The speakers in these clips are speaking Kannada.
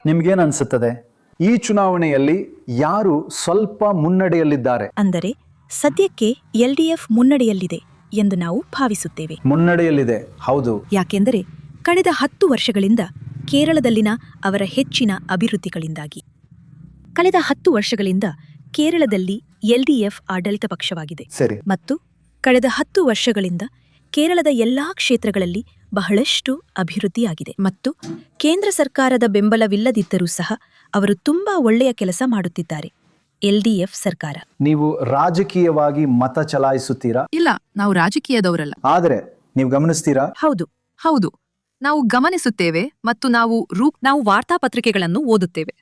ನಿಮ್ಗೇನ್ ಅನ್ಸುತ್ತದೆ? ಈ ಚುನಾವಣೆಯಲ್ಲಿ ಯಾರು ಸ್ವಲ್ಪ ಮುನ್ನಡೆಯಲ್ಲಿದ್ದಾರೆ? ಅಂದರೆ ಸದ್ಯಕ್ಕೆ ಎಲ್ಡಿಎಫ್ ಮುನ್ನಡೆಯಲ್ಲಿದೆ ಎಂದು ನಾವು ಭಾವಿಸುತ್ತೇವೆ. ಮುನ್ನಡೆಯಲ್ಲಿದೆ, ಹೌದು. ಯಾಕೆಂದರೆ ಕಳೆದ 10 ವರ್ಷಗಳಿಂದ ಕೇರಳದಲ್ಲಿನ ಅವರ ಹೆಚ್ಚಿನ ಅಭಿವೃದ್ಧಿಗಳಿಂದಾಗಿ. ಕಳೆದ 10 ವರ್ಷಗಳಿಂದ ಕೇರಳದಲ್ಲಿ ಎಲ್ಡಿಎಫ್ ಆಡಳಿತ ಪಕ್ಷವಾಗಿದೆ. ಸರಿ. ಮತ್ತು ಕಳೆದ 10 ವರ್ಷಗಳಿಂದ ಕೇರಳದ ಎಲ್ಲಾ ಕ್ಷೇತ್ರಗಳಲ್ಲಿ ಬಹಳಷ್ಟು ಅಭಿವೃದ್ಧಿಯಾಗಿದೆ. ಮತ್ತು ಕೇಂದ್ರ ಸರ್ಕಾರದ ಬೆಂಬಲವಿಲ್ಲದಿದ್ದರೂ ಸಹ ಅವರು ತುಂಬಾ ಒಳ್ಳೆಯ ಕೆಲಸ ಮಾಡುತ್ತಿದ್ದಾರೆ. ಎಲ್ಡಿಎಫ್ ಸರ್ಕಾರ. ನೀವು ರಾಜಕೀಯವಾಗಿ ಮತ ಚಲಾಯಿಸುತ್ತೀರಾ? ಇಲ್ಲ, ನಾವು ರಾಜಕೀಯದವರಲ್ಲ. ಆದರೆ ನೀವು ಗಮನಿಸ್ತೀರಾ? ಹೌದು, ನಾವು ಗಮನಿಸುತ್ತೇವೆ ಮತ್ತು ನಾವು ವಾರ್ತಾಪತ್ರಿಕೆಗಳನ್ನು ಓದುತ್ತೇವೆ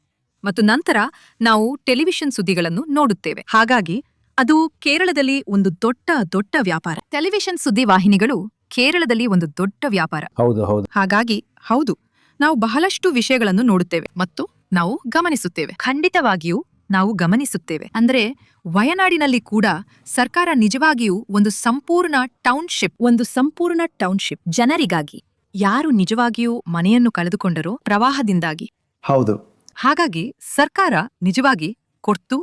ಮತ್ತು ನಂತರ ನಾವು ಟೆಲಿವಿಷನ್ ಸುದ್ದಿಗಳನ್ನು ನೋಡುತ್ತೇವೆ. ಹಾಗಾಗಿ ಅದು ಕೇರಳದಲ್ಲಿ ಒಂದು ದೊಡ್ಡ ವ್ಯಾಪಾರ. ಟೆಲಿವಿಷನ್ ಸುದ್ದಿ ವಾಹಿನಿಗಳು ಕೇರಳದಲ್ಲಿ ಒಂದು ದೊಡ್ಡ ವ್ಯಾಪಾರ. ಹೌದು ಹೌದು. ಹಾಗಾಗಿ ಹೌದು, ನಾವು ಬಹಳಷ್ಟು ವಿಷಯಗಳನ್ನು ನೋಡುತ್ತೇವೆ ಮತ್ತು ನಾವು ಗಮನಿಸುತ್ತೇವೆ. ಖಂಡಿತವಾಗಿಯೂ ನಾವು ಗಮನಿಸುತ್ತೇವೆ. ಅಂದ್ರೆ ವಯನಾಡಿನಲ್ಲಿ ಕೂಡ ಸರ್ಕಾರ ನಿಜವಾಗಿಯೂ ಒಂದು ಸಂಪೂರ್ಣ ಟೌನ್ಶಿಪ್ ಜನರಿಗಾಗಿ, ಯಾರು ನಿಜವಾಗಿಯೂ ಮನೆಯನ್ನು ಕಳೆದುಕೊಂಡರೋ ಪ್ರವಾಹದಿಂದಾಗಿ. ಹೌದು. ಹಾಗಾಗಿ ಸರ್ಕಾರ ನಿಜವಾಗಿ ಕೊಡ್ತು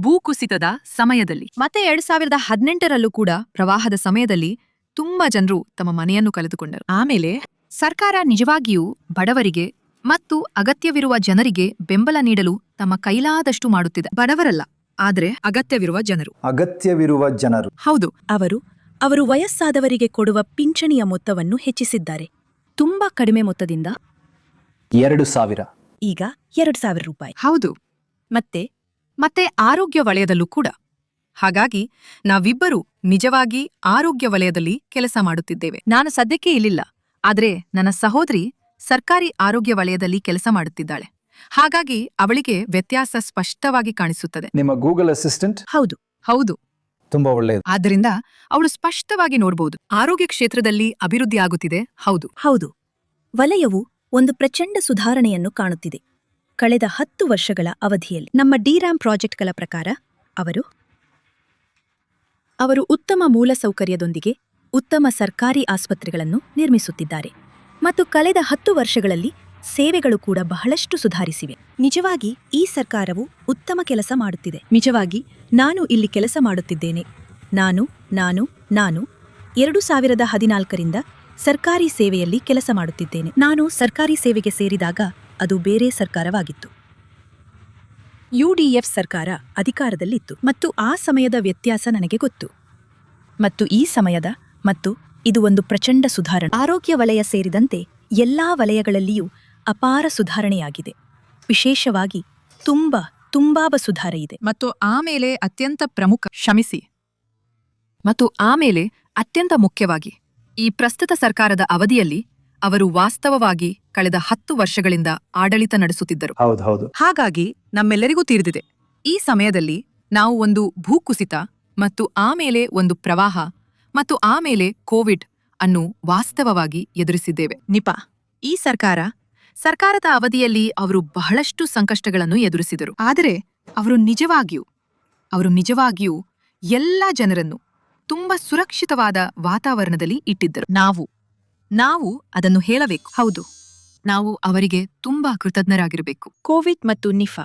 ಭೂಕುಸಿತದ ಸಮಯದಲ್ಲಿ ಮತ್ತೆ 2018ರಲ್ಲೂ ಕೂಡ ಪ್ರವಾಹದ ಸಮಯದಲ್ಲಿ ತುಂಬಾ ಜನರು ತಮ್ಮ ಮನೆಯನ್ನು ಕಳೆದುಕೊಂಡರು. ಆಮೇಲೆ ಸರ್ಕಾರ ನಿಜವಾಗಿಯೂ ಬಡವರಿಗೆ ಮತ್ತು ಅಗತ್ಯವಿರುವ ಜನರಿಗೆ ಬೆಂಬಲ ನೀಡಲು ತಮ್ಮ ಕೈಲಾದಷ್ಟು ಮಾಡುತ್ತಿದೆ. ಬಡವರಲ್ಲ, ಆದ್ರೆ ಅಗತ್ಯವಿರುವ ಜನರು. ಹೌದು. ಅವರು ವಯಸ್ಸಾದವರಿಗೆ ಕೊಡುವ ಪಿಂಚಣಿಯ ಮೊತ್ತವನ್ನು ಹೆಚ್ಚಿಸಿದ್ದಾರೆ. ತುಂಬಾ ಕಡಿಮೆ ಮೊತ್ತದಿಂದ 2,000 ಈಗ 2,000 ರೂಪಾಯಿ. ಹೌದು. ಮತ್ತೆ ಆರೋಗ್ಯ ವಲಯದಲ್ಲೂ ಕೂಡ. ಹಾಗಾಗಿ ನಾವಿಬ್ಬರು ನಿಜವಾಗಿ ಆರೋಗ್ಯ ವಲಯದಲ್ಲಿ ಕೆಲಸ ಮಾಡುತ್ತಿದ್ದೇವೆ. ನಾನು ಸದ್ಯಕ್ಕೆ ಇಲ್ಲಿಲ್ಲ, ಆದ್ರೆ ನನ್ನ ಸಹೋದರಿ ಸರ್ಕಾರಿ ಆರೋಗ್ಯ ವಲಯದಲ್ಲಿ ಕೆಲಸ ಮಾಡುತ್ತಿದ್ದಾಳೆ. ಹಾಗಾಗಿ ಅವಳಿಗೆ ವ್ಯತ್ಯಾಸ ಸ್ಪಷ್ಟವಾಗಿ ಕಾಣಿಸುತ್ತದೆ. ನಿಮ್ಮ ಗೂಗಲ್ ಅಸಿಸ್ಟೆಂಟ್? ಹೌದು. ತುಂಬಾ ಒಳ್ಳೆಯದು. ಆದ್ದರಿಂದ ಅವಳು ಸ್ಪಷ್ಟವಾಗಿ ನೋಡಬಹುದು ಆರೋಗ್ಯ ಕ್ಷೇತ್ರದಲ್ಲಿ ಅಭಿವೃದ್ಧಿ ಆಗುತ್ತಿದೆ. ಹೌದು. ವಲಯವು ಒಂದು ಪ್ರಚಂಡ ಸುಧಾರಣೆಯನ್ನು ಕಾಣುತ್ತಿದೆ. ಕಳೆದ 10 ವರ್ಷಗಳ ಅವಧಿಯಲ್ಲಿ ನಮ್ಮ ಡಿರಾಮ್ ಪ್ರಾಜೆಕ್ಟ್ಗಳ ಪ್ರಕಾರ ಅವರು ಉತ್ತಮ ಮೂಲಸೌಕರ್ಯದೊಂದಿಗೆ ಉತ್ತಮ ಸರ್ಕಾರಿ ಆಸ್ಪತ್ರೆಗಳನ್ನು ನಿರ್ಮಿಸುತ್ತಿದ್ದಾರೆ. ಮತ್ತು ಕಳೆದ 10 ವರ್ಷಗಳಲ್ಲಿ ಸೇವೆಗಳು ಕೂಡ ಬಹಳಷ್ಟು ಸುಧಾರಿಸಿವೆ. ನಿಜವಾಗಿ ಈ ಸರ್ಕಾರವು ಉತ್ತಮ ಕೆಲಸ ಮಾಡುತ್ತಿದೆ. ನಿಜವಾಗಿ ನಾನು ಇಲ್ಲಿ ಕೆಲಸ ಮಾಡುತ್ತಿದ್ದೇನೆ. ನಾನು 2014ರಿಂದ ಸರ್ಕಾರಿ ಸೇವೆಯಲ್ಲಿ ಕೆಲಸ ಮಾಡುತ್ತಿದ್ದೇನೆ. ನಾನು ಸರ್ಕಾರಿ ಸೇವೆಗೆ ಸೇರಿದಾಗ ಅದು ಬೇರೆ ಸರ್ಕಾರವಾಗಿತ್ತು. ಯುಡಿಎಫ್ ಸರ್ಕಾರ ಅಧಿಕಾರದಲ್ಲಿತ್ತು ಮತ್ತು ಆ ಸಮಯದ ವ್ಯತ್ಯಾಸ ನನಗೆ ಗೊತ್ತು. ಮತ್ತು ಈ ಸಮಯದ ಮತ್ತು ಇದು ಒಂದು ಪ್ರಚಂಡ ಸುಧಾರಣೆ. ಆರೋಗ್ಯ ವಲಯ ಸೇರಿದಂತೆ ಎಲ್ಲಾ ವಲಯಗಳಲ್ಲಿಯೂ ಅಪಾರ ಸುಧಾರಣೆಯಾಗಿದೆ. ವಿಶೇಷವಾಗಿ ತುಂಬಾ ಸುಧಾರಣೆ ಇದೆ. ಮತ್ತು ಆಮೇಲೆ ಅತ್ಯಂತ ಮುಖ್ಯವಾಗಿ ಈ ಪ್ರಸ್ತುತ ಸರ್ಕಾರದ ಅವಧಿಯಲ್ಲಿ ಅವರು ವಾಸ್ತವವಾಗಿ ಕಳೆದ 10 ವರ್ಷಗಳಿಂದ ಆಡಳಿತ ನಡೆಸುತ್ತಿದ್ದರು. ಹೌದು. ಹಾಗಾಗಿ ನಮ್ಮೆಲ್ಲರಿಗೂ ತಿಳಿದಿದೆ, ಈ ಸಮಯದಲ್ಲಿ ನಾವು ಒಂದು ಭೂಕುಸಿತ ಮತ್ತು ಆಮೇಲೆ ಒಂದು ಪ್ರವಾಹ ಮತ್ತು ಆಮೇಲೆ ಕೋವಿಡ್ ಅನ್ನು ವಾಸ್ತವವಾಗಿ ಎದುರಿಸಿದ್ದೇವೆ. ಈ ಸರ್ಕಾರದ ಅವಧಿಯಲ್ಲಿ ಅವರು ಬಹಳಷ್ಟು ಸಂಕಷ್ಟಗಳನ್ನು ಎದುರಿಸಿದರು. ಆದರೆ ಅವರು ನಿಜವಾಗಿಯೂ ಎಲ್ಲಾ ಜನರನ್ನು ತುಂಬಾ ಸುರಕ್ಷಿತವಾದ ವಾತಾವರಣದಲ್ಲಿ ಇಟ್ಟಿದ್ದರು. ನಾವು ಅದನ್ನು ಹೇಳಬೇಕು. ಹೌದು, ನಾವು ಅವರಿಗೆ ತುಂಬಾ ಕೃತಜ್ಞರಾಗಿರಬೇಕು. ಕೋವಿಡ್ ಮತ್ತು ನಿಫಾ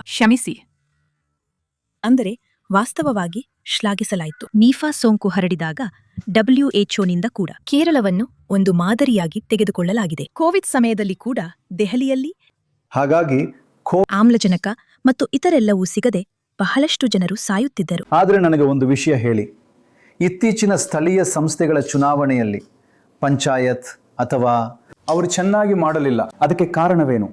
ಅಂದರೆ ವಾಸ್ತವವಾಗಿ ಶ್ಲಾಘಿಸಲಾಯಿತು. ನಿಫಾ ಸೋಂಕು ಹರಡಿದಾಗ WHOನಿಂದ ಕೂಡ ಕೇರಳವನ್ನು ಒಂದು ಮಾದರಿಯಾಗಿ ತೆಗೆದುಕೊಳ್ಳಲಾಗಿದೆ. ಕೋವಿಡ್ ಸಮಯದಲ್ಲಿ ಕೂಡ ದೆಹಲಿಯಲ್ಲಿ ಹಾಗಾಗಿ ಆಮ್ಲಜನಕ ಮತ್ತು ಇತರೆಲ್ಲವೂ ಸಿಗದೆ ಬಹಳಷ್ಟು ಜನರು ಸಾಯುತ್ತಿದ್ದರು. ಆದರೆ ನನಗೆ ಒಂದು ವಿಷಯ ಹೇಳಿ, ಇತ್ತೀಚಿನ ಸ್ಥಳೀಯ ಸಂಸ್ಥೆಗಳ ಚುನಾವಣೆಯಲ್ಲಿ ಪಂಚಾಯತ್ ಅಥವಾ ಅವರು ಚೆನ್ನಾಗಿ ಮಾಡಲಿಲ್ಲ, ಅದಕ್ಕೆ ಕಾರಣವೇನು?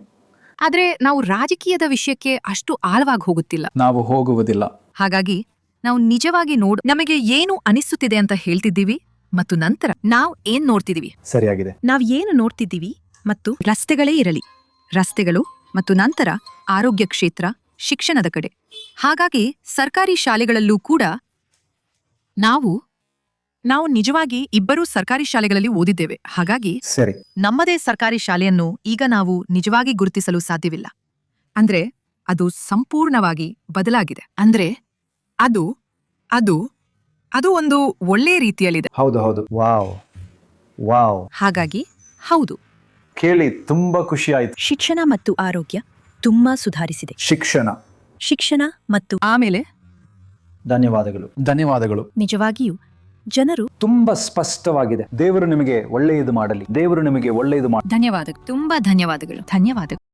ಆದ್ರೆ ನಾವು ರಾಜಕೀಯದ ವಿಷಯಕ್ಕೆ ಅಷ್ಟು ಆಳವಾಗಿ ಹೋಗುತ್ತಿಲ್ಲ. ನಾವು ಹೋಗುವುದಿಲ್ಲ. ಹಾಗಾಗಿ ನಾವು ನಿಜವಾಗಿ ನಮಗೆ ಏನು ಅನಿಸುತ್ತಿದೆ ಅಂತ ಹೇಳ್ತಿದ್ದೀವಿ ಮತ್ತು ನಂತರ ನಾವು ಏನ್ ನೋಡ್ತಿದೀವಿ. ಸರಿಯಾಗಿದೆ. ನಾವು ಏನು ನೋಡ್ತಿದ್ದೀವಿ ಮತ್ತು ರಸ್ತೆಗಳೇ ಇರಲಿ, ರಸ್ತೆಗಳು ಮತ್ತು ನಂತರ ಆರೋಗ್ಯ ಕ್ಷೇತ್ರ, ಶಿಕ್ಷಣದ ಕಡೆ. ಹಾಗಾಗಿ ಸರ್ಕಾರಿ ಶಾಲೆಗಳಲ್ಲೂ ಕೂಡ ನಾವು ನಿಜವಾಗಿ ಇಬ್ಬರೂ ಸರ್ಕಾರಿ ಶಾಲೆಗಳಲ್ಲಿ ಓದಿದ್ದೇವೆ. ಹಾಗಾಗಿ ಸರಿ, ನಮ್ಮದೇ ಸರ್ಕಾರಿ ಶಾಲೆಯನ್ನು ಈಗ ನಾವು ನಿಜವಾಗಿ ಗುರುತಿಸಲು ಸಾಧ್ಯವಿಲ್ಲ. ಅಂದ್ರೆ ಅದು ಸಂಪೂರ್ಣವಾಗಿ ಬದಲಾಗಿದೆ. ಅಂದ್ರೆ ಅದು ಒಂದು ಒಳ್ಳೆ ರೀತಿಯಲ್ಲಿದೆ. ಹೌದು. ವಾವ್. ಹಾಗಾಗಿ ಹೌದು, ಕೇಳಿ ತುಂಬಾ ಖುಷಿ ಆಯ್ತು. ಶಿಕ್ಷಣ ಮತ್ತು ಆರೋಗ್ಯ ತುಂಬಾ ಸುಧಾರಿಸಿದೆ. ಶಿಕ್ಷಣ ಮತ್ತು ಆಮೇಲೆ ಧನ್ಯವಾದಗಳು. ನಿಜವಾಗಿಯೂ ಜನರು ತುಂಬಾ ಸ್ಪಷ್ಟವಾಗಿದೆ. ದೇವರು ನಿಮಗೆ ಒಳ್ಳೆಯದು ಮಾಡಲಿ. ಧನ್ಯವಾದಗಳು. ತುಂಬಾ ಧನ್ಯವಾದಗಳು.